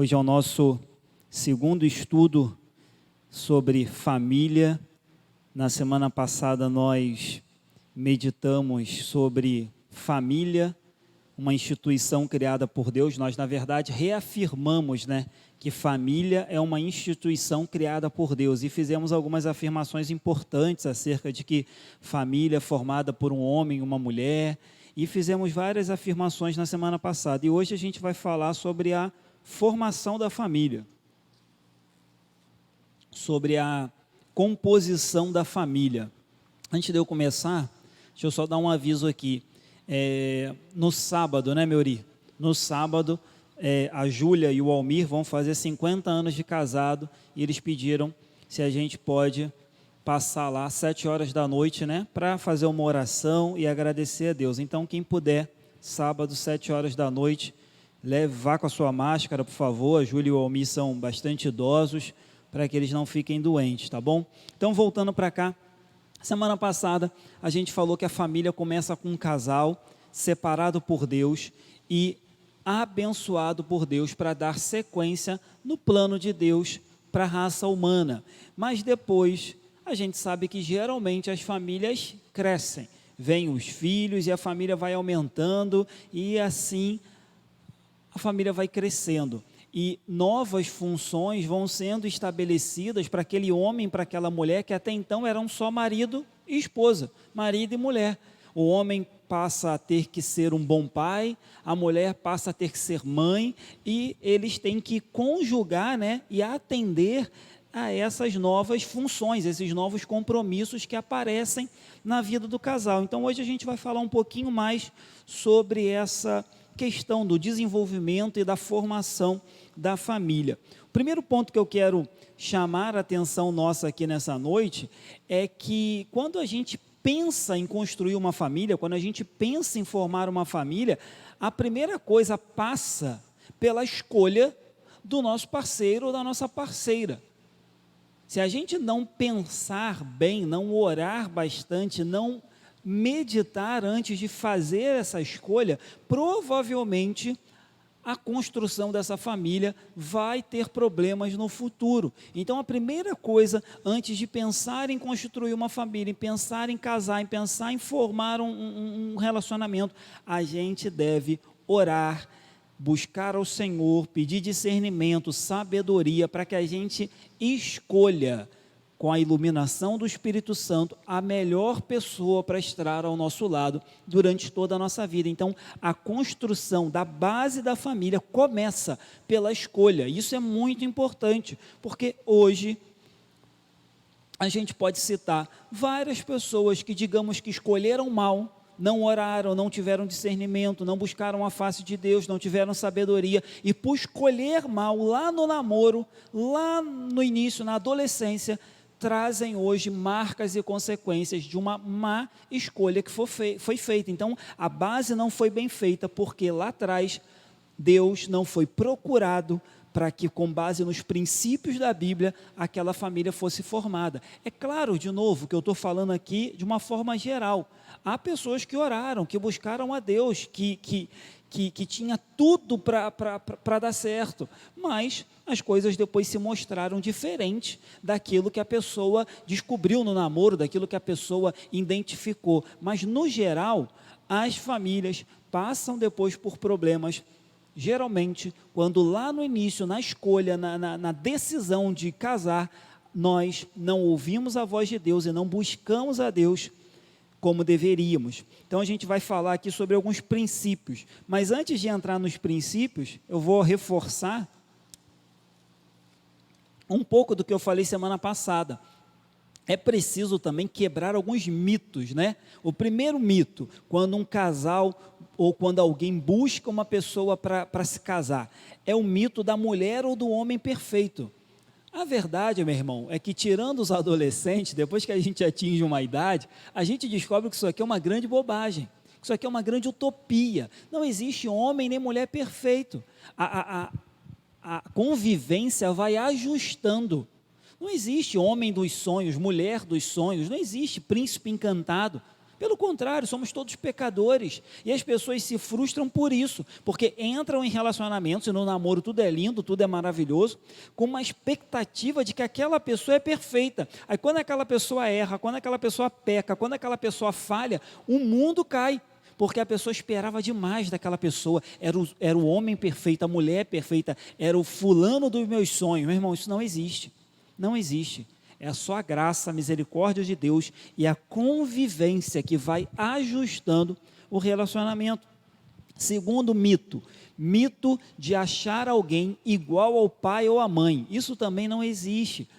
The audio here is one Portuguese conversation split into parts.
Hoje é o nosso segundo estudo sobre família. Na semana passada nós meditamos sobre família, uma instituição criada por Deus. Nós, na verdade, reafirmamos, que família é uma instituição criada por Deus e fizemos algumas afirmações importantes acerca de que família é formada por um homem e uma mulher, e fizemos várias afirmações na semana passada. E hoje a gente vai falar sobre a formação da família, sobre a composição da família. Antes de eu começar, deixa eu só dar um aviso aqui. No sábado, Meuri? No sábado, a Júlia e o Almir vão fazer 50 anos de casado, e eles pediram se a gente pode passar lá às 7 horas da noite, para fazer uma oração e agradecer a Deus. Então, quem puder, sábado, 7 horas da noite, vá com a sua máscara, por favor. A Júlia e o Almir são bastante idosos, para que eles não fiquem doentes, tá bom? Então, voltando para cá, semana passada a gente falou que a família começa com um casal separado por Deus e abençoado por Deus para dar sequência no plano de Deus para a raça humana. Mas depois a gente sabe que geralmente as famílias crescem, vêm os filhos e a família vai aumentando, e assim a família vai crescendo. E novas funções vão sendo estabelecidas para aquele homem, para aquela mulher, que até então eram só marido e esposa, marido e mulher. O homem passa a ter que ser um bom pai, a mulher passa a ter que ser mãe, e eles têm que conjugar, e atender a essas novas funções, esses novos compromissos que aparecem na vida do casal. Então hoje a gente vai falar um pouquinho mais sobre essa questão do desenvolvimento e da formação da família. O primeiro ponto que eu quero chamar a atenção nossa aqui nessa noite é que quando a gente pensa em construir uma família, quando a gente pensa em formar uma família, a primeira coisa passa pela escolha do nosso parceiro ou da nossa parceira. Se a gente não pensar bem, não orar bastante, não meditar antes de fazer essa escolha, provavelmente a construção dessa família vai ter problemas no futuro. Então, a primeira coisa, antes de pensar em construir uma família, em pensar em casar, em pensar em formar um relacionamento, a gente deve orar, buscar ao Senhor, pedir discernimento, sabedoria, para que a gente escolha, com a iluminação do Espírito Santo, a melhor pessoa para estar ao nosso lado durante toda a nossa vida. Então, a construção da base da família começa pela escolha. Isso é muito importante, porque hoje a gente pode citar várias pessoas que, digamos, que escolheram mal, não oraram, não tiveram discernimento, não buscaram a face de Deus, não tiveram sabedoria, e por escolher mal lá no namoro, lá no início, na adolescência, trazem hoje marcas e consequências de uma má escolha que foi feita. Então, a base não foi bem feita, porque lá atrás Deus não foi procurado para que, com base nos princípios da Bíblia, aquela família fosse formada. É claro, de novo, que eu estou falando aqui de uma forma geral. Há pessoas que oraram, que buscaram a Deus, que tinha tudo para dar certo, mas as coisas depois se mostraram diferentes daquilo que a pessoa descobriu no namoro, daquilo que a pessoa identificou. Mas, no geral, as famílias passam depois por problemas, geralmente, quando lá no início, na escolha, na decisão de casar, nós não ouvimos a voz de Deus e não buscamos a Deus como deveríamos. Então a gente vai falar aqui sobre alguns princípios, mas antes de entrar nos princípios, eu vou reforçar um pouco do que eu falei semana passada. É preciso também quebrar alguns mitos, O primeiro mito, quando um casal ou quando alguém busca uma pessoa para se casar, é o mito da mulher ou do homem perfeito. A verdade, meu irmão, é que, tirando os adolescentes, depois que a gente atinge uma idade, a gente descobre que isso aqui é uma grande bobagem, que isso aqui é uma grande utopia. Não existe homem nem mulher perfeito. A convivência vai ajustando. Não existe homem dos sonhos, mulher dos sonhos, não existe príncipe encantado. Pelo contrário, somos todos pecadores, e as pessoas se frustram por isso, porque entram em relacionamentos, e no namoro tudo é lindo, tudo é maravilhoso, com uma expectativa de que aquela pessoa é perfeita. Aí quando aquela pessoa erra, quando aquela pessoa peca, quando aquela pessoa falha, o mundo cai, porque a pessoa esperava demais daquela pessoa, era o homem perfeito, a mulher perfeita, era o fulano dos meus sonhos. Meu irmão, isso não existe, não existe. É só a graça, a misericórdia de Deus e a convivência que vai ajustando o relacionamento. Segundo mito, mito de achar alguém igual ao pai ou à mãe. Isso também não existe.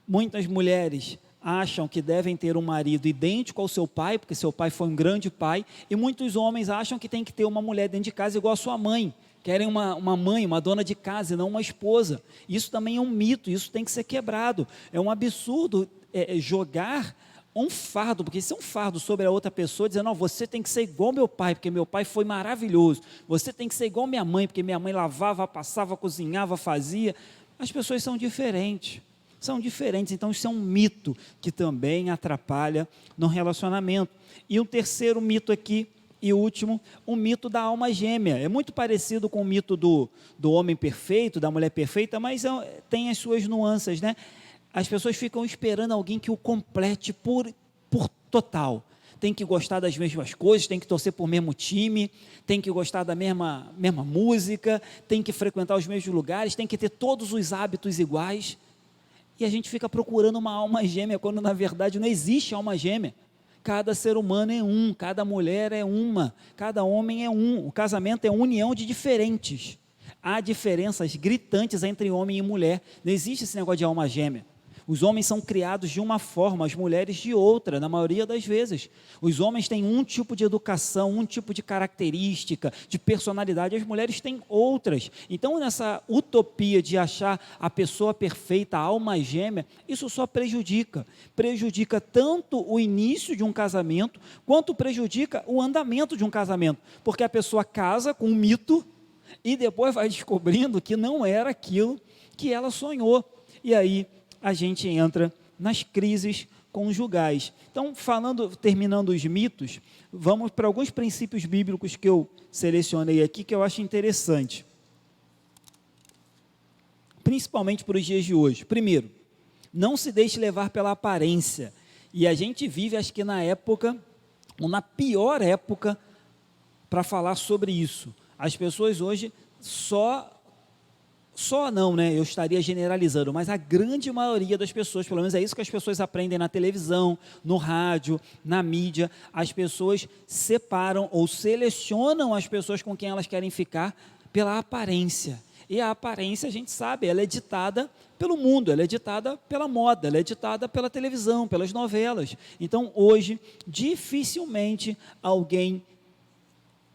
Muitas mulheres acham que devem ter um marido idêntico ao seu pai, porque seu pai foi um grande pai, e muitos homens acham que tem que ter uma mulher dentro de casa igual a sua mãe. Querem uma mãe, uma dona de casa e não uma esposa. Isso também é um mito, isso tem que ser quebrado. É um absurdo jogar um fardo, porque isso é um fardo sobre a outra pessoa, dizendo, não, você tem que ser igual meu pai, porque meu pai foi maravilhoso. Você tem que ser igual minha mãe, porque minha mãe lavava, passava, cozinhava, fazia. As pessoas são diferentes, então isso é um mito que também atrapalha no relacionamento. E o terceiro mito aqui, e último, o mito da alma gêmea. É muito parecido com o mito do homem perfeito, da mulher perfeita, mas tem as suas nuances, né? As pessoas ficam esperando alguém que o complete por total. Tem que gostar das mesmas coisas, tem que torcer por mesmo time, tem que gostar da mesma música, tem que frequentar os mesmos lugares, tem que ter todos os hábitos iguais. E a gente fica procurando uma alma gêmea, quando na verdade não existe alma gêmea. Cada ser humano é um, cada mulher é uma, cada homem é um. O casamento é união de diferentes. Há diferenças gritantes entre homem e mulher. Não existe esse negócio de alma gêmea. Os homens são criados de uma forma, as mulheres de outra, na maioria das vezes. Os homens têm um tipo de educação, um tipo de característica, de personalidade, as mulheres têm outras. Então, nessa utopia de achar a pessoa perfeita, a alma gêmea, isso só prejudica tanto o início de um casamento, quanto prejudica o andamento de um casamento, porque a pessoa casa com um mito, e depois vai descobrindo que não era aquilo que ela sonhou, e aí a gente entra nas crises conjugais. Então, terminando os mitos, vamos para alguns princípios bíblicos que eu selecionei aqui, que eu acho interessante, principalmente para os dias de hoje. Primeiro, não se deixe levar pela aparência, e a gente vive, acho que na época, ou na pior época, para falar sobre isso. As pessoas hoje não, né? Eu estaria generalizando, mas a grande maioria das pessoas, pelo menos é isso que as pessoas aprendem na televisão, no rádio, na mídia, as pessoas separam ou selecionam as pessoas com quem elas querem ficar pela aparência. E a aparência, a gente sabe, ela é ditada pelo mundo, ela é ditada pela moda, ela é ditada pela televisão, pelas novelas. Então, hoje, dificilmente alguém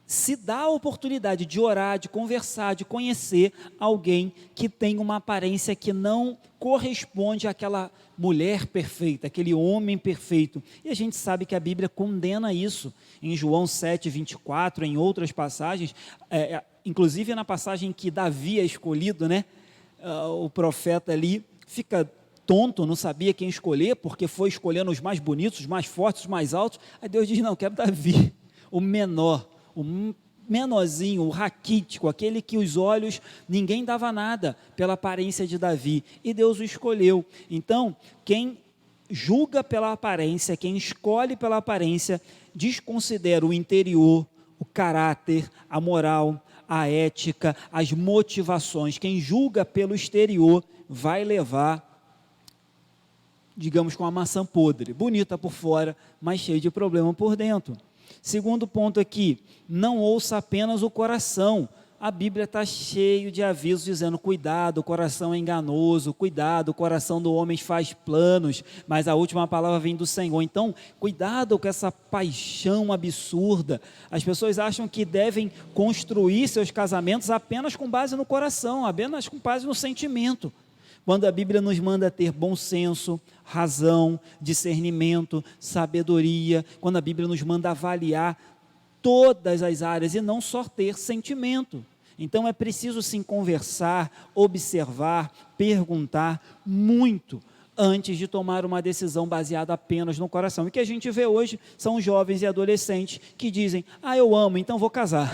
se dá a oportunidade de orar, de conversar, de conhecer alguém que tem uma aparência que não corresponde àquela mulher perfeita, aquele homem perfeito. E a gente sabe que a Bíblia condena isso, em João 7, 24, em outras passagens, inclusive na passagem que Davi é escolhido, né? O profeta ali fica tonto, não sabia quem escolher, porque foi escolhendo os mais bonitos, os mais fortes, os mais altos. Aí Deus diz, não, quero Davi, o menor, o menorzinho, o raquítico, aquele que os olhos, ninguém dava nada pela aparência de Davi, e Deus o escolheu. Então, quem julga pela aparência, quem escolhe pela aparência, desconsidera o interior, o caráter, a moral, a ética, as motivações. Quem julga pelo exterior vai levar, digamos, com a maçã podre, bonita por fora, mas cheia de problema por dentro. Segundo ponto aqui, não ouça apenas o coração. A Bíblia está cheia de avisos dizendo, cuidado, o coração é enganoso, cuidado, o coração do homem faz planos, mas a última palavra vem do Senhor. Então, cuidado com essa paixão absurda. As pessoas acham que devem construir seus casamentos apenas com base no coração, apenas com base no sentimento. Quando a Bíblia nos manda ter bom senso, razão, discernimento, sabedoria, quando a Bíblia nos manda avaliar todas as áreas e não só ter sentimento. Então é preciso sim conversar, observar, perguntar muito antes de tomar uma decisão baseada apenas no coração. E o que a gente vê hoje são jovens e adolescentes que dizem, eu amo, então vou casar.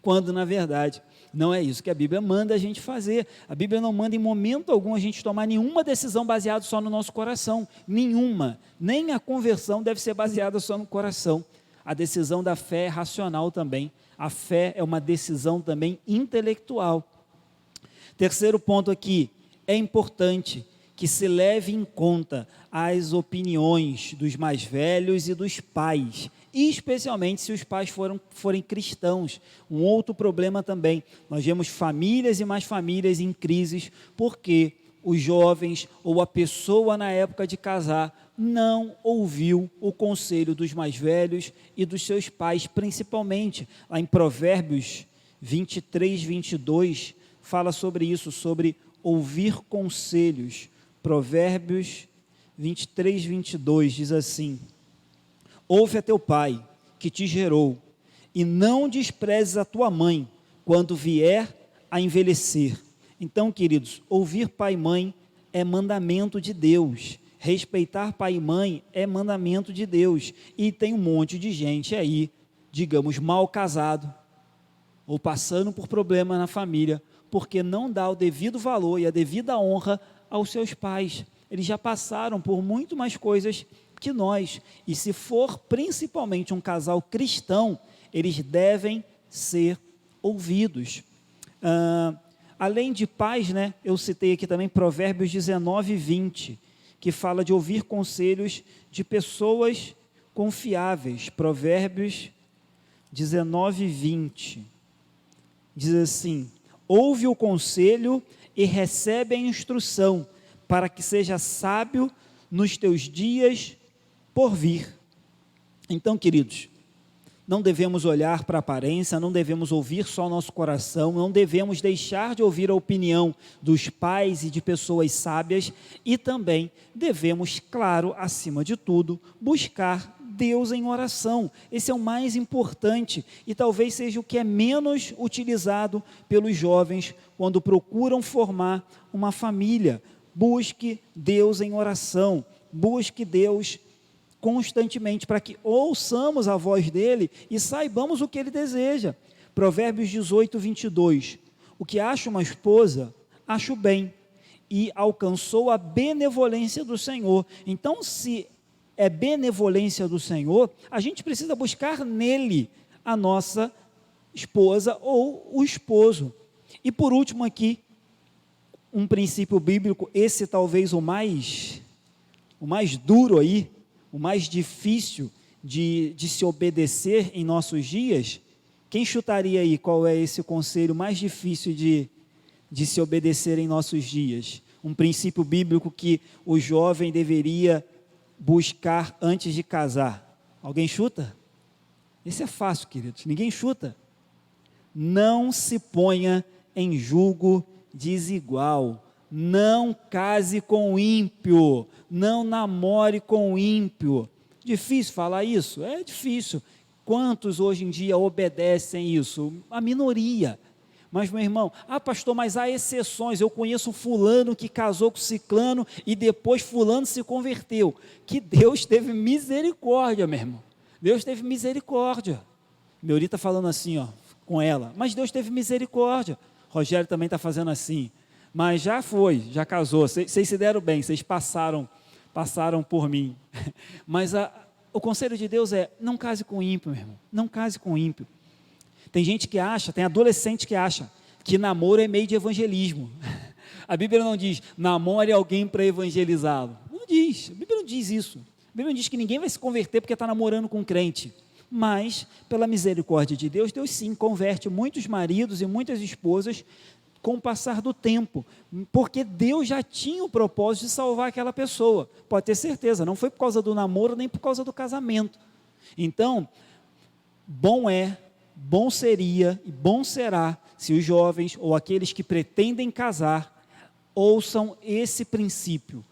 Quando, na verdade, não é isso que a Bíblia manda a gente fazer. A Bíblia não manda em momento algum a gente tomar nenhuma decisão baseada só no nosso coração. Nenhuma. Nem a conversão deve ser baseada só no coração. A decisão da fé é racional também. A fé é uma decisão também intelectual. Terceiro ponto aqui, é importante que se leve em conta as opiniões dos mais velhos e dos pais, e especialmente se os pais forem cristãos. Um outro problema também, nós vemos famílias e mais famílias em crises, porque os jovens ou a pessoa na época de casar não ouviu o conselho dos mais velhos e dos seus pais, principalmente. Lá em Provérbios 23, 22, fala sobre isso, sobre ouvir conselhos. Provérbios 23, 22 diz assim: ouve a teu pai, que te gerou, e não desprezes a tua mãe, quando vier a envelhecer. Então, queridos, ouvir pai e mãe é mandamento de Deus. Respeitar pai e mãe é mandamento de Deus. E tem um monte de gente aí, digamos, mal casado, ou passando por problema na família, porque não dá o devido valor e a devida honra aos seus pais. Eles já passaram por muito mais coisas que nós, e se for principalmente um casal cristão, eles devem ser ouvidos. Além de pais, né, eu citei aqui também Provérbios 19, 20, que fala de ouvir conselhos de pessoas confiáveis. Provérbios 19, 20, diz assim: ouve o conselho e recebe a instrução, para que seja sábio nos teus dias por vir. Então, queridos, não devemos olhar para a aparência, não devemos ouvir só o nosso coração, não devemos deixar de ouvir a opinião dos pais e de pessoas sábias, e também devemos, claro, acima de tudo, buscar Deus em oração. Esse é o mais importante e talvez seja o que é menos utilizado pelos jovens quando procuram formar uma família. Busque Deus em oração, busque Deus constantemente, para que ouçamos a voz dele e saibamos o que ele deseja. Provérbios 18, 22, o que acha uma esposa, acha o bem, e alcançou a benevolência do Senhor. Então, se é benevolência do Senhor, a gente precisa buscar nele a nossa esposa ou o esposo. E por último aqui, um princípio bíblico, esse talvez o mais duro aí, o mais difícil de se obedecer em nossos dias. Quem chutaria aí qual é esse conselho mais difícil de se obedecer em nossos dias? Um princípio bíblico que o jovem deveria buscar antes de casar. Alguém chuta? Esse é fácil, queridos, ninguém chuta. Não se ponha em julgo desigual. Não case com ímpio, não namore com ímpio. Difícil falar isso? É difícil. Quantos hoje em dia obedecem isso? A minoria. Mas, meu irmão, pastor, mas há exceções. Eu conheço um fulano que casou com ciclano e depois fulano se converteu. Que Deus teve misericórdia, meu irmão. Deus teve misericórdia. Meuri está falando assim, com ela. Mas Deus teve misericórdia. Rogério também está fazendo assim. Mas já já casou, vocês se deram bem, vocês passaram por mim. Mas o conselho de Deus é, não case com ímpio, meu irmão, não case com ímpio. Tem gente que acha, tem adolescente que acha, que namoro é meio de evangelismo. A Bíblia não diz, namore alguém para evangelizá-lo. Não diz, a Bíblia não diz isso. A Bíblia não diz que ninguém vai se converter porque está namorando com um crente. Mas, pela misericórdia de Deus, Deus sim converte muitos maridos e muitas esposas com o passar do tempo, porque Deus já tinha o propósito de salvar aquela pessoa, pode ter certeza, não foi por causa do namoro, nem por causa do casamento. Então, bom seria e bom será se os jovens ou aqueles que pretendem casar ouçam esse princípio.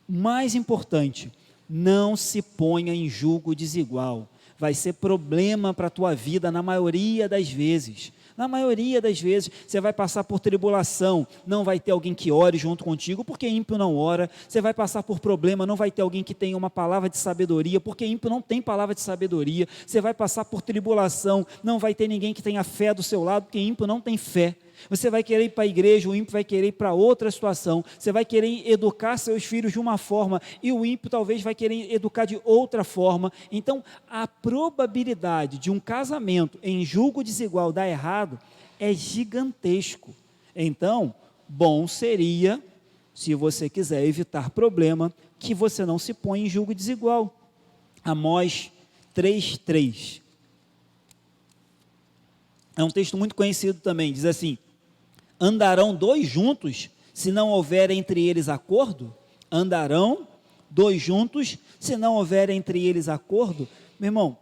Mais importante, não se ponha em julgo desigual, vai ser problema para a tua vida na maioria das vezes. Na maioria das vezes, você vai passar por tribulação, não vai ter alguém que ore junto contigo, porque ímpio não ora. Você vai passar por problema, não vai ter alguém que tenha uma palavra de sabedoria, porque ímpio não tem palavra de sabedoria. Você vai passar por tribulação, não vai ter ninguém que tenha fé do seu lado, porque ímpio não tem fé. Você vai querer ir para a igreja, o ímpio vai querer ir para outra situação. Você vai querer educar seus filhos de uma forma e o ímpio talvez vai querer educar de outra forma. Então, a probabilidade de um casamento em julgo desigual dar errado é gigantesco. Então, bom seria, se você quiser evitar problema, que você não se ponha em julgo desigual. Amós 3:3. É um texto muito conhecido também, diz assim: andarão dois juntos, se não houver entre eles acordo? Andarão dois juntos, se não houver entre eles acordo? Meu irmão,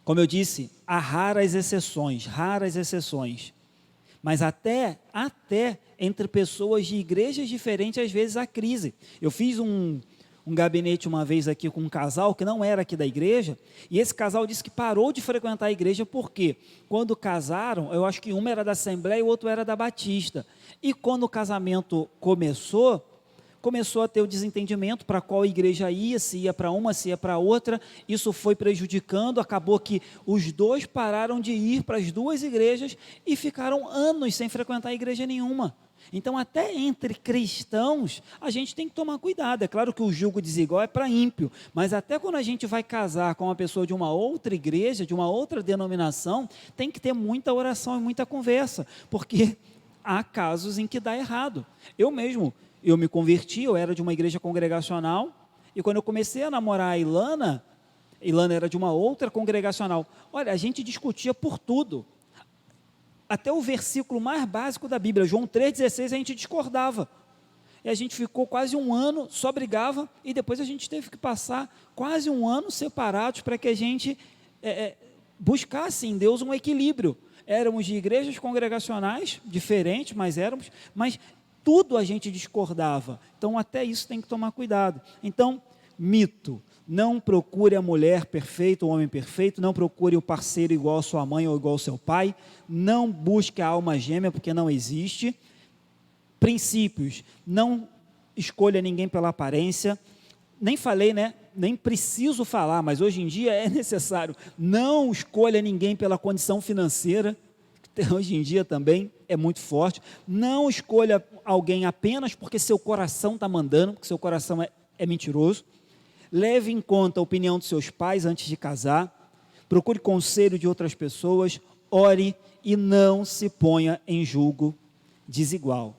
como eu disse, há raras exceções, mas até entre pessoas de igrejas diferentes, às vezes há crise. Eu fiz um gabinete uma vez aqui com um casal que não era aqui da igreja, e esse casal disse que parou de frequentar a igreja porque quando casaram, eu acho que um era da Assembleia e o outro era da Batista, e quando o casamento começou a ter o desentendimento para qual igreja ia, se ia para uma, se ia para outra. Isso foi prejudicando, acabou que os dois pararam de ir para as duas igrejas e ficaram anos sem frequentar igreja nenhuma. Então, até entre cristãos, a gente tem que tomar cuidado. É claro que o julgo desigual é para ímpio, mas até quando a gente vai casar com uma pessoa de uma outra igreja, de uma outra denominação, tem que ter muita oração e muita conversa, porque há casos em que dá errado. Eu me converti, eu era de uma igreja congregacional, e quando eu comecei a namorar a Ilana era de uma outra congregacional. Olha, a gente discutia por tudo. Até o versículo mais básico da Bíblia, João 3,16, a gente discordava. E a gente ficou quase um ano, só brigava, e depois a gente teve que passar quase um ano separados para que a gente buscasse em Deus um equilíbrio. Éramos de igrejas congregacionais, diferentes, mas tudo a gente discordava. Então, até isso tem que tomar cuidado. Então, mito. Não procure a mulher perfeita, o homem perfeito, não procure o parceiro igual a sua mãe ou igual ao seu pai, não busque a alma gêmea, porque não existe. Princípios, não escolha ninguém pela aparência, nem falei, nem preciso falar, mas hoje em dia é necessário, não escolha ninguém pela condição financeira, hoje em dia também é muito forte, não escolha alguém apenas porque seu coração está mandando, porque seu coração é mentiroso. Leve em conta a opinião dos seus pais antes de casar, procure conselho de outras pessoas, ore e não se ponha em julgo desigual.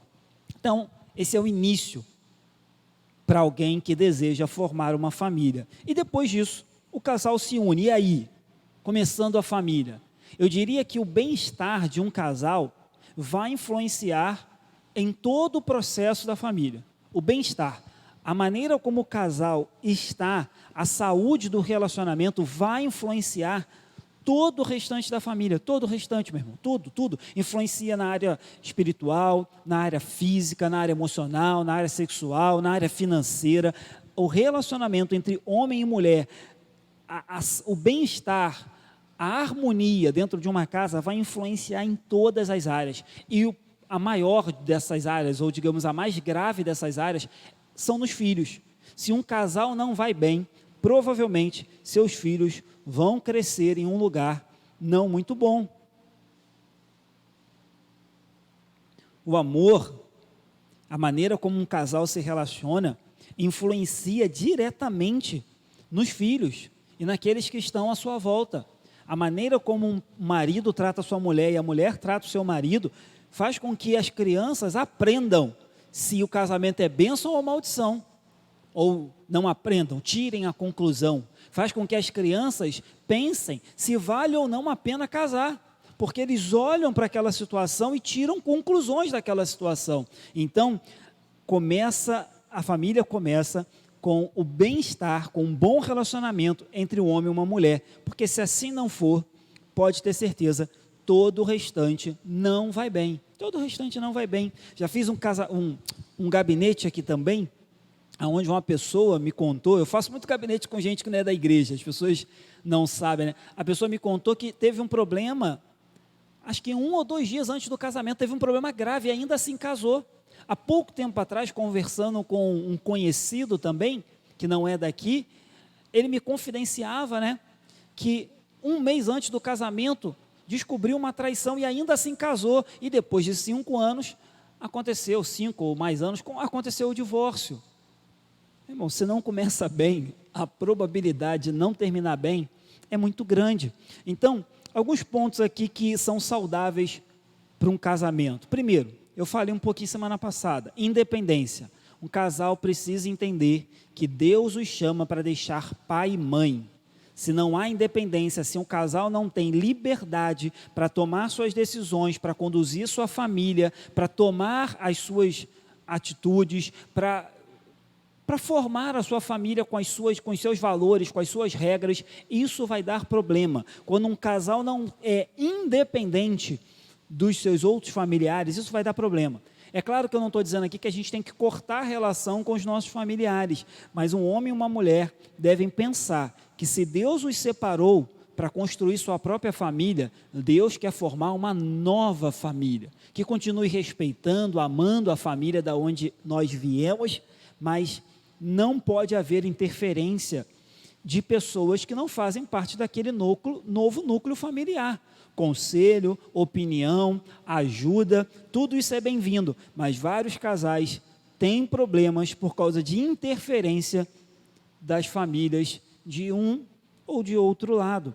Então, esse é o início para alguém que deseja formar uma família. E depois disso, o casal se une. E aí, começando a família? Eu diria que o bem-estar de um casal vai influenciar em todo o processo da família. O bem-estar. A maneira como o casal está, a saúde do relacionamento vai influenciar todo o restante da família, todo o restante, meu irmão, tudo. Influencia na área espiritual, na área física, na área emocional, na área sexual, na área financeira. O relacionamento entre homem e mulher, o bem-estar, a harmonia dentro de uma casa vai influenciar em todas as áreas. E a maior dessas áreas, ou digamos a mais grave dessas áreas, são nos filhos. Se um casal não vai bem, provavelmente seus filhos vão crescer em um lugar não muito bom. O amor, a maneira como um casal se relaciona, influencia diretamente nos filhos e naqueles que estão à sua volta. A maneira como um marido trata a sua mulher e a mulher trata o seu marido faz com que as crianças aprendam se o casamento é bênção ou maldição, ou não aprendam, tirem a conclusão. Faz com que as crianças pensem se vale ou não a pena casar, porque eles olham para aquela situação e tiram conclusões daquela situação. Então, a família começa com o bem-estar, com um bom relacionamento entre um homem e uma mulher, porque se assim não for, pode ter certeza, todo o restante não vai bem. Todo o restante não vai bem. Já fiz um gabinete aqui também, onde uma pessoa me contou, eu faço muito gabinete com gente que não é da igreja, as pessoas não sabem, A pessoa me contou que teve um problema acho que 1 ou 2 dias antes do casamento, teve um problema grave e ainda assim casou. Há pouco tempo atrás, conversando com um conhecido também, que não é daqui, ele me confidenciava, né, que 1 mês antes do casamento, descobriu uma traição e ainda assim casou, e depois de 5 anos, aconteceu, 5 ou mais anos, aconteceu o divórcio. Irmão, se não começa bem, a probabilidade de não terminar bem é muito grande. Então, alguns pontos aqui que são saudáveis para um casamento. Primeiro, eu falei um pouquinho semana passada, independência. Um casal precisa entender que Deus os chama para deixar pai e mãe. Se não há independência, se um casal não tem liberdade para tomar suas decisões, para conduzir sua família, para tomar as suas atitudes, para formar a sua família com os seus valores, com as suas regras, isso vai dar problema. Quando um casal não é independente dos seus outros familiares, isso vai dar problema. É claro que eu não estou dizendo aqui que a gente tem que cortar a relação com os nossos familiares, mas um homem e uma mulher devem pensar que se Deus os separou para construir sua própria família, Deus quer formar uma nova família, que continue respeitando, amando a família da onde nós viemos, mas não pode haver interferência de pessoas que não fazem parte daquele novo núcleo familiar. Conselho, opinião, ajuda, tudo isso é bem-vindo, mas vários casais têm problemas por causa de interferência das famílias de um ou de outro lado.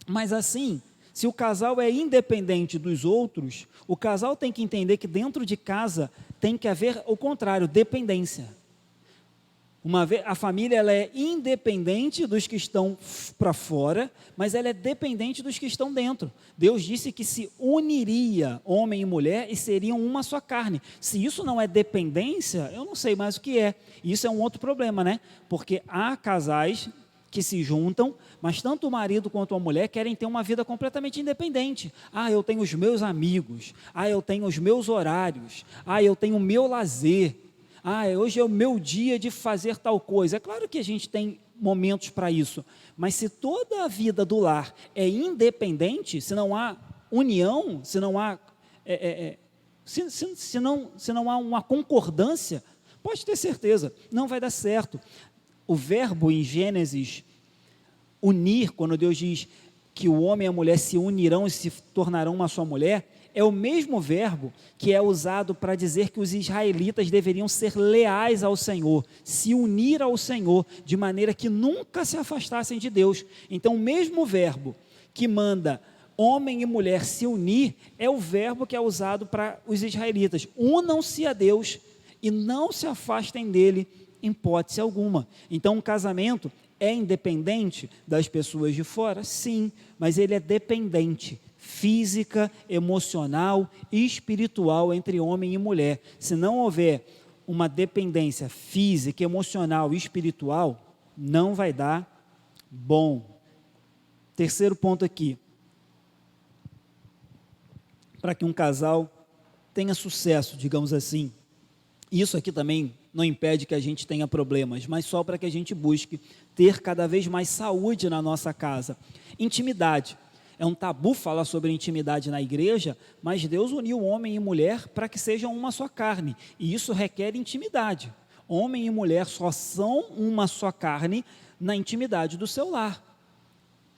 Mas assim, se o casal é independente dos outros, o casal tem que entender que dentro de casa tem que haver o contrário, dependência. A família ela é independente dos que estão para fora, mas ela é dependente dos que estão dentro. Deus disse que se uniria homem e mulher e seriam uma só carne. Se isso não é dependência, eu não sei mais o que é. Isso é um outro problema, né? Porque há casais que se juntam, mas tanto o marido quanto a mulher querem ter uma vida completamente independente. Eu tenho os meus amigos. Eu tenho os meus horários. Eu tenho o meu lazer. Hoje é o meu dia de fazer tal coisa. É claro que a gente tem momentos para isso, mas se toda a vida do lar é independente, se não há união, se não há, se não há uma concordância, pode ter certeza, não vai dar certo. O verbo em Gênesis, unir, quando Deus diz que o homem e a mulher se unirão e se tornarão uma só mulher, é o mesmo verbo que é usado para dizer que os israelitas deveriam ser leais ao Senhor, se unir ao Senhor, de maneira que nunca se afastassem de Deus. Então, o mesmo verbo que manda homem e mulher se unir, é o verbo que é usado para os israelitas. Unam-se a Deus e não se afastem dele em hipótese alguma. Então, um casamento é independente das pessoas de fora? Sim, mas ele é dependente física, emocional e espiritual entre homem e mulher. Se não houver uma dependência física, emocional e espiritual, não vai dar bom. Terceiro ponto aqui. Para que um casal tenha sucesso, digamos assim, isso aqui também não impede que a gente tenha problemas, mas só para que a gente busque ter cada vez mais saúde na nossa casa. Intimidade. É um tabu falar sobre intimidade na igreja, mas Deus uniu homem e mulher para que sejam uma só carne, e isso requer intimidade. Homem e mulher só são uma só carne na intimidade do seu lar.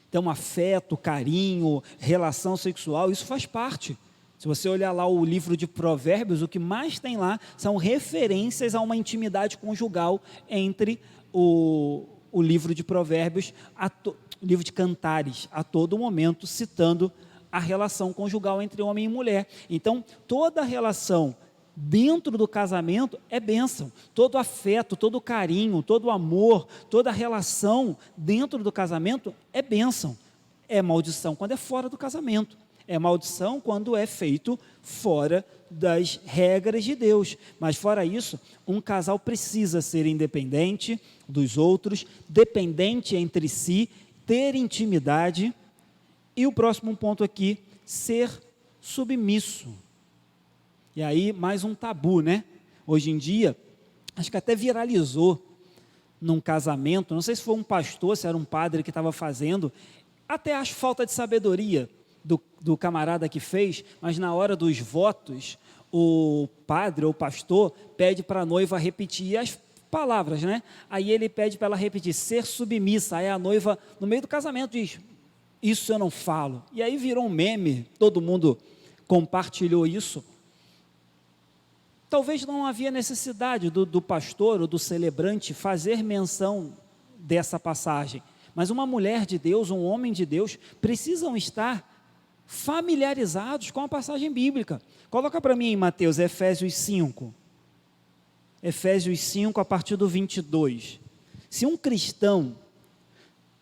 Então, afeto, carinho, relação sexual, isso faz parte. Se você olhar lá o livro de Provérbios, o que mais tem lá são referências a uma intimidade conjugal entre o livro de Provérbios, o livro de Cantares, a todo momento citando a relação conjugal entre homem e mulher. Então, toda relação dentro do casamento é bênção. Todo afeto, todo carinho, todo amor, toda relação dentro do casamento é bênção. É maldição quando é fora do casamento. É maldição quando é feito fora das regras de Deus. Mas fora isso, um casal precisa ser independente dos outros, dependente entre si, ter intimidade. E o próximo ponto aqui, ser submisso. E aí, mais um tabu, né? Hoje em dia, acho que até viralizou num casamento, não sei se foi um pastor, se era um padre que estava fazendo, até acho falta de sabedoria do camarada que fez, mas na hora dos votos, o padre ou pastor pede para a noiva repetir as palavras, né? Aí ele pede para ela repetir, ser submissa. Aí a noiva, no meio do casamento, diz, isso eu não falo. E aí virou um meme, todo mundo compartilhou isso. Talvez não havia necessidade do pastor ou do celebrante fazer menção dessa passagem, mas uma mulher de Deus, um homem de Deus, precisam estar familiarizados com a passagem bíblica. Coloca para mim em Mateus, Efésios 5. Efésios 5, a partir do 22. Se um cristão,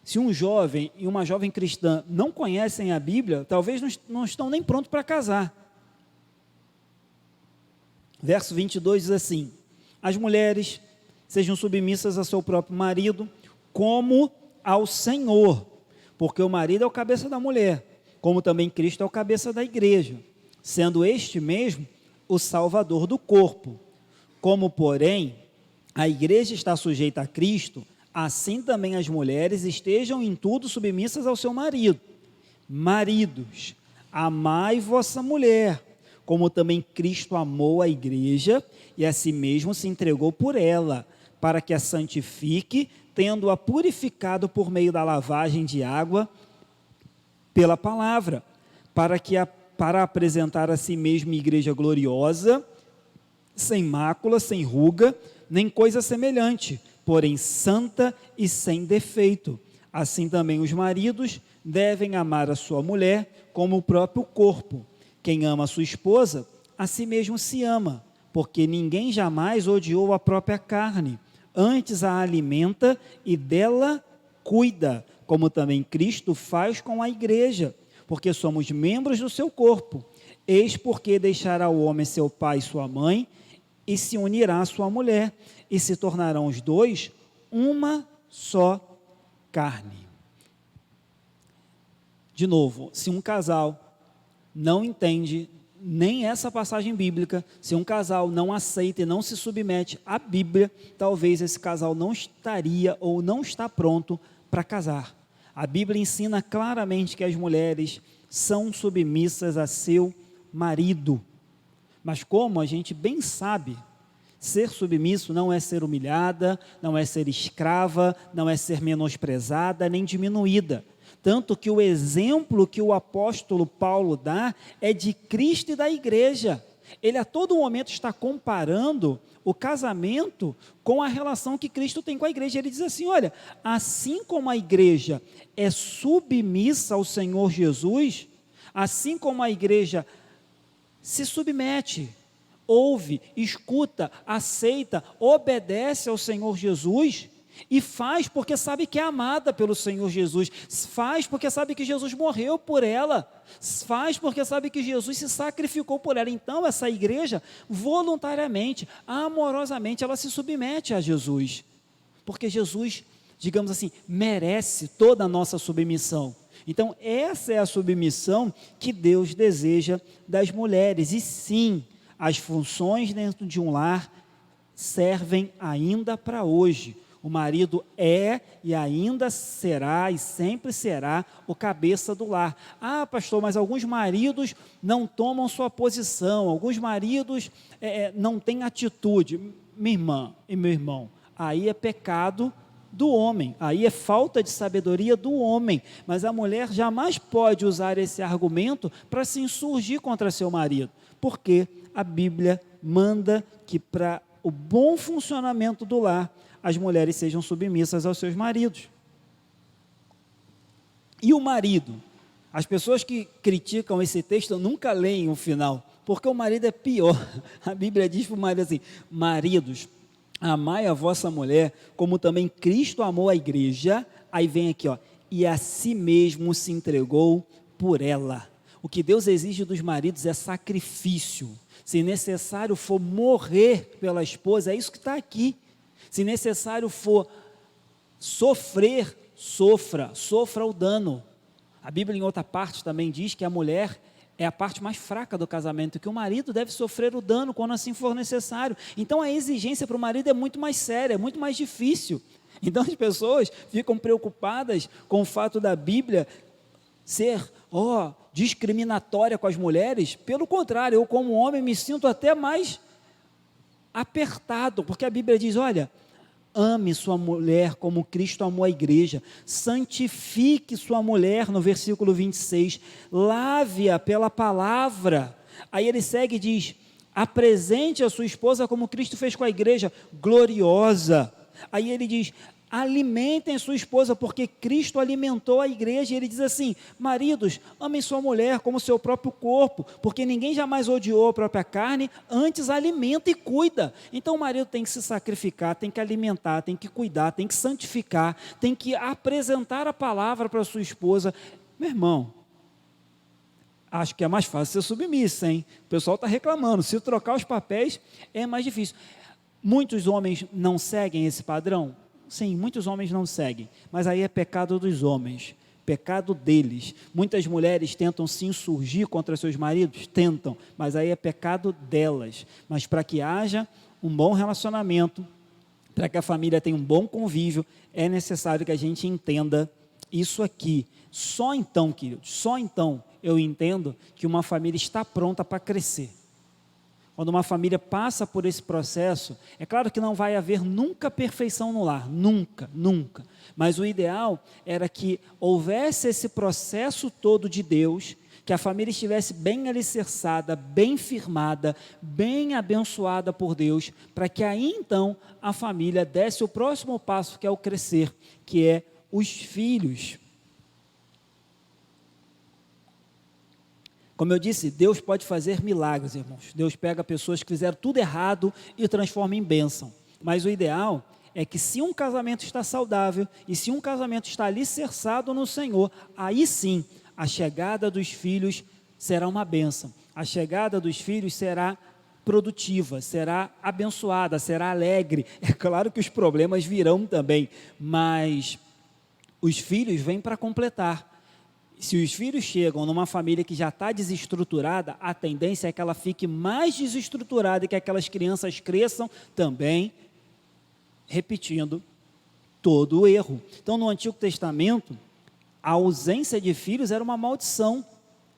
se um jovem e uma jovem cristã não conhecem a Bíblia, talvez não estão nem prontos para casar. Verso 22 diz assim, as mulheres sejam submissas a seu próprio marido, como ao Senhor, porque o marido é o cabeça da mulher, como também Cristo é o cabeça da igreja, sendo este mesmo o salvador do corpo. Como, porém, a igreja está sujeita a Cristo, assim também as mulheres estejam em tudo submissas ao seu marido. Maridos, amai vossa mulher, como também Cristo amou a igreja e a si mesmo se entregou por ela, para que a santifique, tendo-a purificado por meio da lavagem de água pela palavra, para apresentar a si mesmo igreja gloriosa, sem mácula, sem ruga, nem coisa semelhante, porém santa e sem defeito. Assim também os maridos devem amar a sua mulher como o próprio corpo. Quem ama a sua esposa, a si mesmo se ama, porque ninguém jamais odiou a própria carne, antes a alimenta e dela cuida, como também Cristo faz com a igreja, porque somos membros do seu corpo. Eis porque deixará o homem seu pai e sua mãe, e se unirá à sua mulher, e se tornarão os dois uma só carne. De novo, se um casal não entende nem essa passagem bíblica, se um casal não aceita e não se submete à Bíblia, talvez esse casal não estaria ou não está pronto para casar. A Bíblia ensina claramente que as mulheres são submissas a seu marido. Mas como a gente bem sabe, ser submisso não é ser humilhada, não é ser escrava, não é ser menosprezada, nem diminuída. Tanto que o exemplo que o apóstolo Paulo dá é de Cristo e da igreja. Ele a todo momento está comparando o casamento com a relação que Cristo tem com a igreja. Ele diz assim, olha, assim como a igreja é submissa ao Senhor Jesus, assim como a igreja se submete, ouve, escuta, aceita, obedece ao Senhor Jesus, e faz porque sabe que é amada pelo Senhor Jesus, faz porque sabe que Jesus morreu por ela, faz porque sabe que Jesus se sacrificou por ela. Então essa igreja, voluntariamente, amorosamente, ela se submete a Jesus, porque Jesus, digamos assim, merece toda a nossa submissão. Então essa é a submissão que Deus deseja das mulheres. E sim, as funções dentro de um lar servem ainda para hoje. O marido é e ainda será e sempre será o cabeça do lar. Ah, pastor, mas alguns maridos não tomam sua posição, alguns maridos não têm atitude. Minha irmã e meu irmão, aí é pecado do homem, aí é falta de sabedoria do homem, mas a mulher jamais pode usar esse argumento para se insurgir contra seu marido, porque a Bíblia manda que para o bom funcionamento do lar, as mulheres sejam submissas aos seus maridos. E o marido? As pessoas que criticam esse texto nunca leem o final, porque o marido é pior. A Bíblia diz para o marido assim, maridos, amai a vossa mulher, como também Cristo amou a igreja, aí vem aqui, ó, e a si mesmo se entregou por ela. O que Deus exige dos maridos é sacrifício. Se necessário for morrer pela esposa, é isso que está aqui. Se necessário for sofrer, sofra o dano. A Bíblia em outra parte também diz que a mulher é a parte mais fraca do casamento, que o marido deve sofrer o dano quando assim for necessário. Então a exigência para o marido é muito mais séria, é muito mais difícil. Então as pessoas ficam preocupadas com o fato da Bíblia ser, discriminatória com as mulheres. Pelo contrário, eu como homem me sinto até mais apertado, porque a Bíblia diz, olha, ame sua mulher como Cristo amou a igreja, santifique sua mulher, no versículo 26, lave-a pela palavra. Aí ele segue e diz, apresente a sua esposa como Cristo fez com a igreja, gloriosa. Aí ele diz, alimentem sua esposa, porque Cristo alimentou a igreja. E ele diz assim, maridos, amem sua mulher como seu próprio corpo, porque ninguém jamais odiou a própria carne, antes alimenta e cuida. Então o marido tem que se sacrificar, tem que alimentar, tem que cuidar, tem que santificar, tem que apresentar a palavra para sua esposa. Meu irmão, acho que é mais fácil ser submissa, hein? O pessoal está reclamando, se trocar os papéis é mais difícil. Muitos homens não seguem esse padrão? Sim, muitos homens não seguem, mas aí é pecado dos homens, pecado deles. Muitas mulheres tentam se insurgir contra seus maridos, tentam, mas aí é pecado delas. Mas para que haja um bom relacionamento, para que a família tenha um bom convívio, é necessário que a gente entenda isso aqui. Só então, queridos, só então eu entendo que uma família está pronta para crescer. Quando uma família passa por esse processo, é claro que não vai haver nunca perfeição no lar, nunca, nunca. Mas o ideal era que houvesse esse processo todo de Deus, que a família estivesse bem alicerçada, bem firmada, bem abençoada por Deus, para que aí então a família desse o próximo passo, que é o crescer, que é os filhos. Como eu disse, Deus pode fazer milagres, irmãos. Deus pega pessoas que fizeram tudo errado e transforma em bênção. Mas o ideal é que se um casamento está saudável e se um casamento está alicerçado no Senhor, aí sim, a chegada dos filhos será uma bênção. A chegada dos filhos será produtiva, será abençoada, será alegre. É claro que os problemas virão também, mas os filhos vêm para completar. Se os filhos chegam numa família que já está desestruturada, a tendência é que ela fique mais desestruturada e que aquelas crianças cresçam também, repetindo todo o erro. Então, no Antigo Testamento, a ausência de filhos era uma maldição,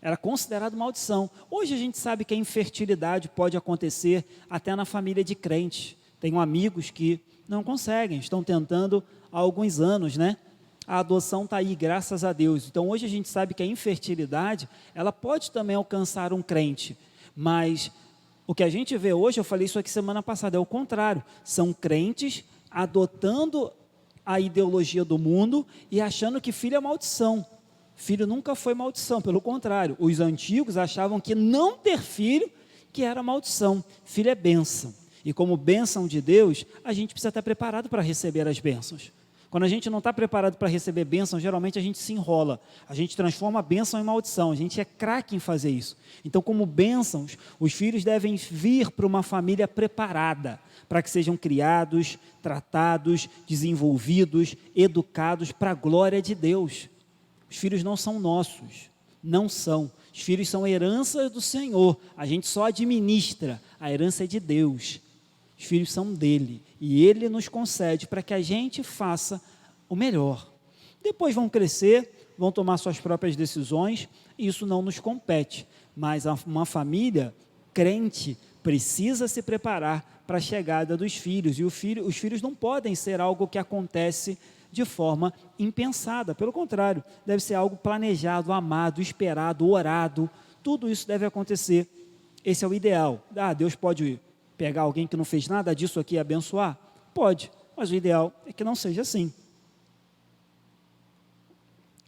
era considerado maldição. Hoje a gente sabe que a infertilidade pode acontecer até na família de crentes. Tenho amigos que não conseguem, estão tentando há alguns anos, né? A adoção está aí, graças a Deus. Então, hoje a gente sabe que a infertilidade, ela pode também alcançar um crente, mas o que a gente vê hoje, eu falei isso aqui semana passada, é o contrário, são crentes adotando a ideologia do mundo e achando que filho é maldição. Filho nunca foi maldição, pelo contrário, os antigos achavam que não ter filho que era maldição, filho é bênção, e como bênção de Deus, a gente precisa estar preparado para receber as bênçãos. Quando a gente não está preparado para receber bênção, geralmente a gente se enrola, a gente transforma a bênção em maldição, a gente é craque em fazer isso. Então, como bênçãos, os filhos devem vir para uma família preparada, para que sejam criados, tratados, desenvolvidos, educados para a glória de Deus. Os filhos não são nossos, não são. Os filhos são herança do Senhor, a gente só administra, a herança é de Deus. Os filhos são dele e ele nos concede para que a gente faça o melhor. Depois vão crescer, vão tomar suas próprias decisões, e isso não nos compete. Mas uma família crente precisa se preparar para a chegada dos filhos. E os filhos não podem ser algo que acontece de forma impensada. Pelo contrário, deve ser algo planejado, amado, esperado, orado. Tudo isso deve acontecer. Esse é o ideal. Deus pode pegar alguém que não fez nada disso aqui e abençoar? Pode, mas o ideal é que não seja assim.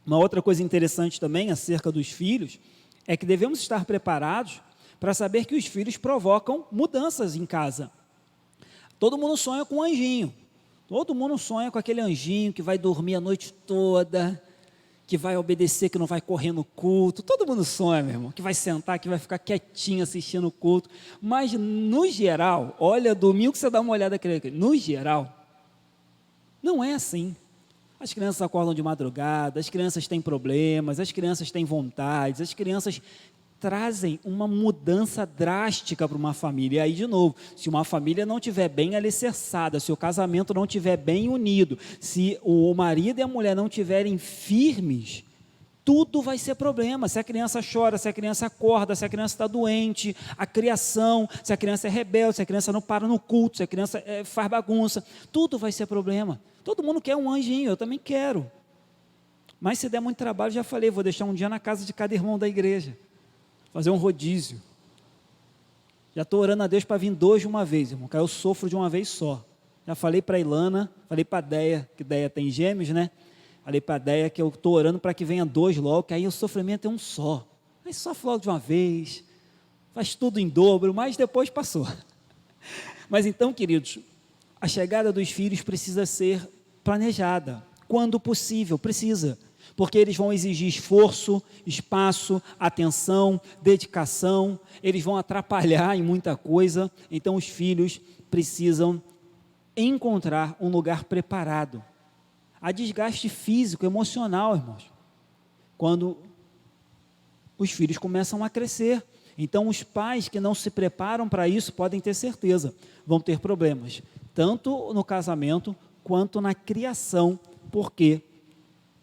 Uma outra coisa interessante também acerca dos filhos é que devemos estar preparados para saber que os filhos provocam mudanças em casa. Todo mundo sonha com um anjinho, todo mundo sonha com aquele anjinho que vai dormir a noite toda, que vai obedecer, que não vai correr no culto. Todo mundo sonha, meu irmão, que vai sentar, que vai ficar quietinho assistindo o culto. Mas, no geral, olha, domingo você dá uma olhada, no geral, não é assim. As crianças acordam de madrugada, as crianças têm problemas, as crianças têm vontades, as crianças trazem uma mudança drástica para uma família. E aí, de novo, se uma família não estiver bem alicerçada, se o casamento não estiver bem unido, se o marido e a mulher não estiverem firmes, tudo vai ser problema. Se a criança chora, se a criança acorda, se a criança está doente, a criação, se a criança é rebelde, se a criança não para no culto, se a criança faz bagunça, tudo vai ser problema. Todo mundo quer um anjinho, eu também quero. Mas se der muito trabalho, já falei, vou deixar um dia na casa de cada irmão da igreja, fazer um rodízio. Já estou orando a Deus para vir 2 de uma vez, irmão, que aí eu sofro de uma vez só. Já falei para a Ilana, falei para a Deia, que Deia tem gêmeos, né? Falei para a Deia que eu estou orando para que venha 2 logo, que aí o sofrimento é um só. Aí sofre logo de uma vez, faz tudo em dobro, mas depois passou. Mas então, queridos, a chegada dos filhos precisa ser planejada. Quando possível, precisa. Porque eles vão exigir esforço, espaço, atenção, dedicação, eles vão atrapalhar em muita coisa, então os filhos precisam encontrar um lugar preparado. Há desgaste físico, emocional, irmãos, quando os filhos começam a crescer. Então os pais que não se preparam para isso, podem ter certeza, vão ter problemas, tanto no casamento, quanto na criação, porque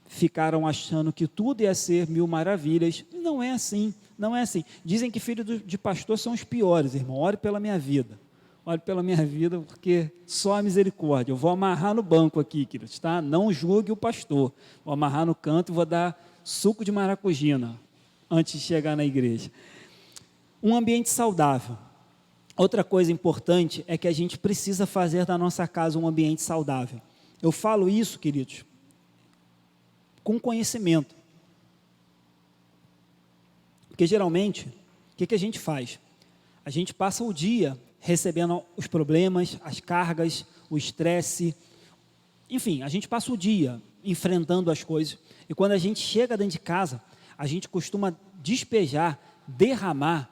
ficaram achando que tudo ia ser 1000 maravilhas, e não é assim, não é assim. Dizem que filhos de pastor são os piores, irmão. Ore pela minha vida, porque só a misericórdia. Eu vou amarrar no banco aqui, queridos, tá? Não julgue o pastor, vou amarrar no canto e vou dar suco de maracujina, antes de chegar na igreja. Um ambiente saudável. Outra coisa importante é que a gente precisa fazer da nossa casa um ambiente saudável. Eu falo isso, queridos, com conhecimento. Porque geralmente, o que a gente faz? A gente passa o dia recebendo os problemas, as cargas, o estresse, enfim, a gente passa o dia enfrentando as coisas, e quando a gente chega dentro de casa, a gente costuma despejar, derramar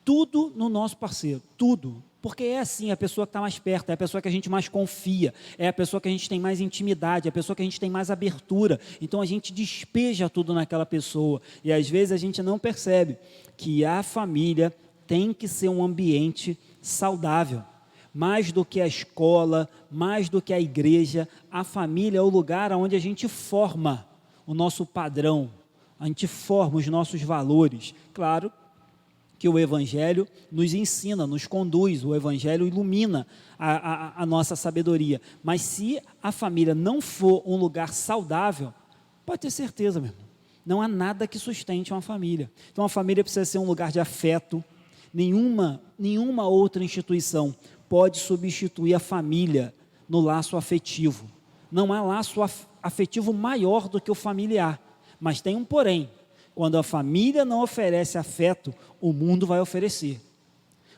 tudo no nosso parceiro, tudo. Porque é assim, é a pessoa que está mais perto, é a pessoa que a gente mais confia, é a pessoa que a gente tem mais intimidade, é a pessoa que a gente tem mais abertura. Então a gente despeja tudo naquela pessoa. E às vezes a gente não percebe que a família tem que ser um ambiente saudável. Mais do que a escola, mais do que a igreja, a família é o lugar onde a gente forma o nosso padrão, a gente forma os nossos valores. Claro que o Evangelho nos ensina, nos conduz, o Evangelho ilumina a nossa sabedoria. Mas se a família não for um lugar saudável, pode ter certeza, meu irmão, não há nada que sustente uma família. Então a família precisa ser um lugar de afeto. Nenhuma outra instituição pode substituir a família no laço afetivo. Não há laço afetivo maior do que o familiar. Mas tem um porém. Quando a família não oferece afeto, o mundo vai oferecer.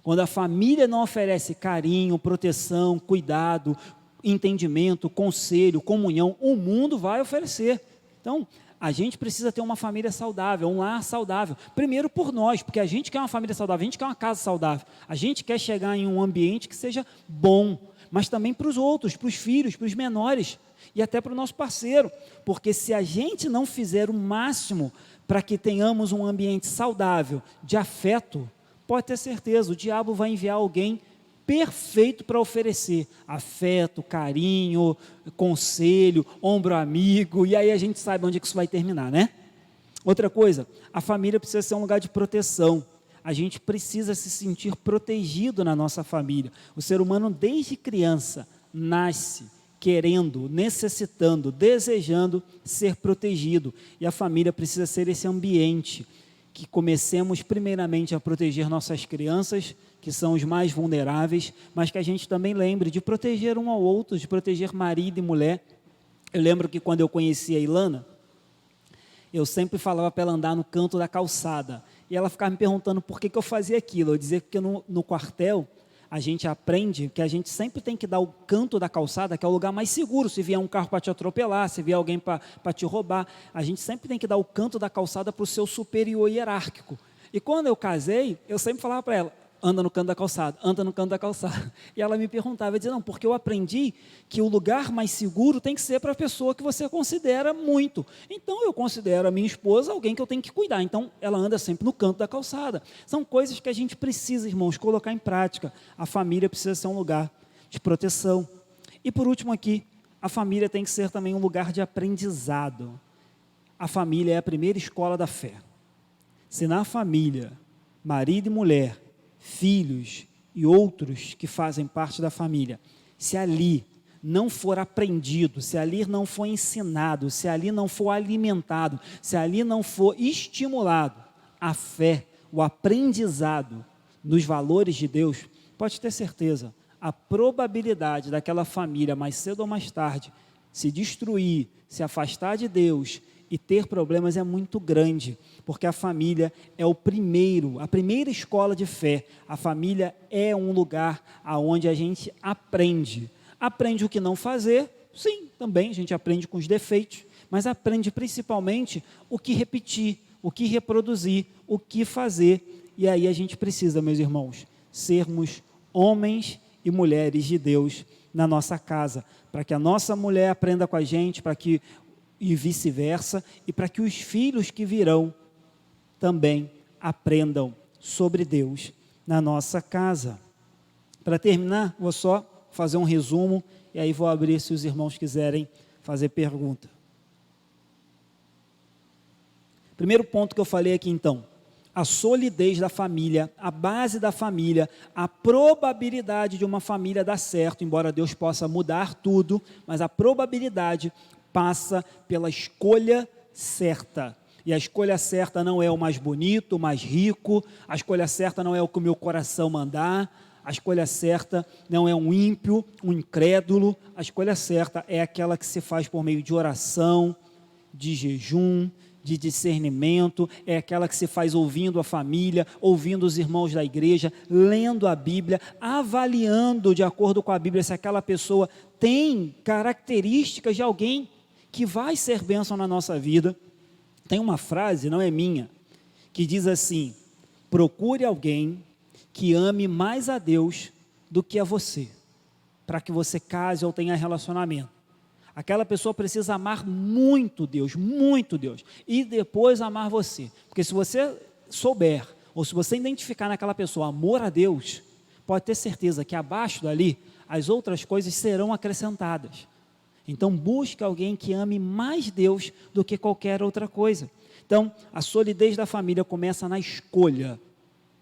Quando a família não oferece carinho, proteção, cuidado, entendimento, conselho, comunhão, o mundo vai oferecer. Então, a gente precisa ter uma família saudável, um lar saudável. Primeiro por nós, porque a gente quer uma família saudável, a gente quer uma casa saudável. A gente quer chegar em um ambiente que seja bom, mas também para os outros, para os filhos, para os menores e até para o nosso parceiro. Porque se a gente não fizer o máximo para que tenhamos um ambiente saudável, de afeto, pode ter certeza, o diabo vai enviar alguém perfeito para oferecer afeto, carinho, conselho, ombro amigo, e aí a gente sabe onde que isso vai terminar, né? Outra coisa, a família precisa ser um lugar de proteção. A gente precisa se sentir protegido na nossa família. O ser humano, desde criança, nasce querendo, necessitando, desejando ser protegido. E a família precisa ser esse ambiente que comecemos primeiramente a proteger nossas crianças, que são os mais vulneráveis, mas que a gente também lembre de proteger um ao outro, de proteger marido e mulher. Eu lembro que quando eu conheci a Ilana, eu sempre falava para ela andar no canto da calçada, e ela ficava me perguntando por que eu fazia aquilo. Eu dizia que no quartel, a gente aprende que a gente sempre tem que dar o canto da calçada, que é o lugar mais seguro. Se vier um carro para te atropelar, se vier alguém para te roubar, a gente sempre tem que dar o canto da calçada para o seu superior hierárquico. E quando eu casei, eu sempre falava para ela, anda no canto da calçada, anda no canto da calçada. E ela me perguntava, eu dizia, não, porque eu aprendi que o lugar mais seguro tem que ser para a pessoa que você considera muito. Então, eu considero a minha esposa alguém que eu tenho que cuidar. Então, ela anda sempre no canto da calçada. São coisas que a gente precisa, irmãos, colocar em prática. A família precisa ser um lugar de proteção. E por último aqui, a família tem que ser também um lugar de aprendizado. a família é a primeira escola da fé. Se na família, marido e mulher, filhos e outros que fazem parte da família, se ali não for aprendido, se ali não for ensinado, se ali não for alimentado, se ali não for estimulado a fé, o aprendizado nos valores de Deus, pode ter certeza, a probabilidade daquela família, mais cedo ou mais tarde, se destruir, se afastar de Deus e ter problemas é muito grande, porque a família é a primeira escola de fé. A família é um lugar onde a gente aprende o que não fazer, sim, também a gente aprende com os defeitos, mas aprende principalmente o que repetir, o que reproduzir, o que fazer, e aí a gente precisa, meus irmãos, sermos homens e mulheres de Deus na nossa casa, para que a nossa mulher aprenda com a gente, e vice-versa, e para que os filhos que virão também aprendam sobre Deus na nossa casa. Para terminar, vou só fazer um resumo, e aí vou abrir se os irmãos quiserem fazer pergunta. Primeiro ponto que eu falei aqui então, a solidez da família, a base da família, a probabilidade de uma família dar certo, embora Deus possa mudar tudo, mas a probabilidade passa pela escolha certa. E a escolha certa não é o mais bonito, o mais rico, a escolha certa não é o que o meu coração mandar, a escolha certa não é um ímpio, um incrédulo, a escolha certa é aquela que se faz por meio de oração, de jejum, de discernimento, é aquela que se faz ouvindo a família, ouvindo os irmãos da igreja, lendo a Bíblia, avaliando de acordo com a Bíblia se aquela pessoa tem características de alguém que vai ser bênção na nossa vida. Tem uma frase, não é minha, que diz assim: procure alguém que ame mais a Deus do que a você, para que você case ou tenha relacionamento. Aquela pessoa precisa amar muito Deus, e depois amar você, porque se você souber, ou se você identificar naquela pessoa amor a Deus, pode ter certeza que abaixo dali, as outras coisas serão acrescentadas. Então busque alguém que ame mais Deus do que qualquer outra coisa. Então a solidez da família começa na escolha.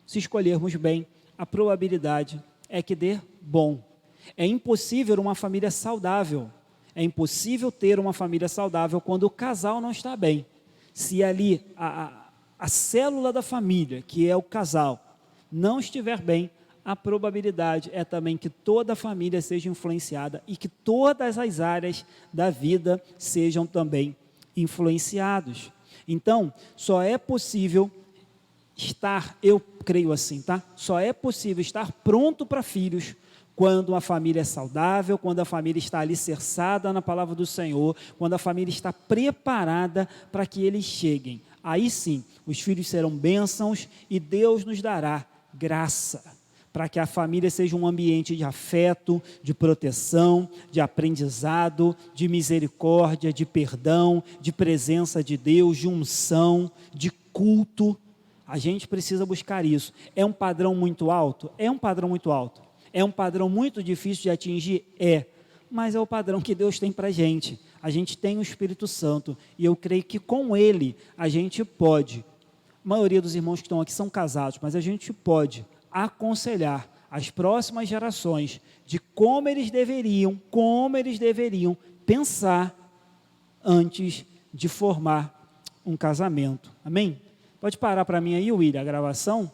Se escolhermos bem, a probabilidade é que dê bom. É impossível uma família saudável, é impossível ter uma família saudável quando o casal não está bem. Se ali a célula da família, que é o casal, não estiver bem, a probabilidade é também que toda a família seja influenciada e que todas as áreas da vida sejam também influenciados. Então, só é possível eu creio assim, tá? Só é possível estar pronto para filhos quando a família é saudável, quando a família está alicerçada na palavra do Senhor, quando a família está preparada para que eles cheguem. Aí sim, os filhos serão bênçãos e Deus nos dará graça, para que a família seja um ambiente de afeto, de proteção, de aprendizado, de misericórdia, de perdão, de presença de Deus, de unção, de culto. A gente precisa buscar isso. É um padrão muito alto? É um padrão muito alto. É um padrão muito difícil de atingir? É. Mas é o padrão que Deus tem para a gente. A gente tem o Espírito Santo e eu creio que com Ele a gente pode, a maioria dos irmãos que estão aqui são casados, mas a gente pode aconselhar as próximas gerações de como eles deveriam pensar antes de formar um casamento. Amém? Pode parar para mim aí, William, a gravação?